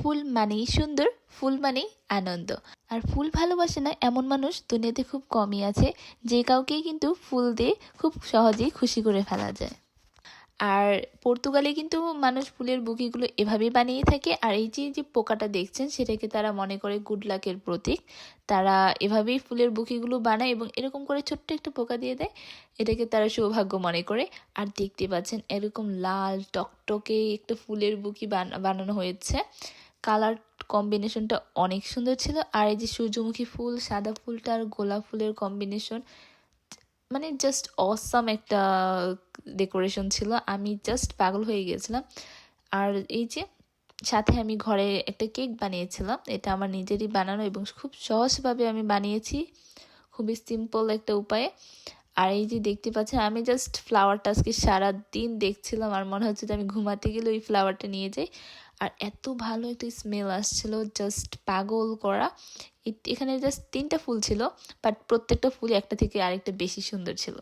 ফুল মানেই সুন্দর, ফুল মানেই আনন্দ। আর ফুল ভালোবাসে না এমন মানুষ দুনিয়াতে খুব কমই আছে, যে কাউকেই কিন্তু ফুল দিয়ে খুব সহজেই খুশি করে ফেলা যায়। আর পর্তুগালে কিন্তু মানুষ ফুলের বুকেগুলো এভাবেই বানিয়ে থাকে। আর এই যে যে পোকাটা দেখছেন সেটাকে তারা মনে করে গুড লাকের প্রতীক। তারা এভাবেই ফুলের বুকেগুলো বানায় এবং এরকম করে ছোট্ট একটা পোকা দিয়ে দেয়, এটাকে তারা সৌভাগ্য মনে করে। আর দেখতে পাচ্ছেন এরকম লাল টকটকে একটা ফুলের বুকি বানানো হয়েছে। কালার কম্বিনেশনটা অনেক সুন্দর ছিল। আর এই যে সূর্যমুখী ফুল, সাদা ফুলটা আর গোলাপ ফুলের কম্বিনেশন, মানে জাস্ট অসাম একটা ডেকোরেশন ছিল। আমি জাস্ট পাগল হয়ে গেছিলাম। আর এই যে সাথে আমি ঘরে একটা কেক বানিয়েছিলাম, এটা আমার নিজেরই বানানো এবং খুব সহজভাবে আমি বানিয়েছি, খুবই সিম্পল একটা উপায়ে। আর এই যে দেখতে পাচ্ছেন আমি জাস্ট ফ্লাওয়ারটা আজকে সারাদিন দেখছিলাম, আর মনে হচ্ছে যে আমি ঘুমাতে গেলে ওই ফ্লাওয়ারটা নিয়ে যাই। আর এত ভালো একটা স্মেল আসছিল, জাস্ট পাগল করা। এখানে জাস্ট 3টা ফুল ছিল, বাট প্রত্যেকটা ফুলই একটা থেকে আরেকটা বেশি সুন্দর ছিল।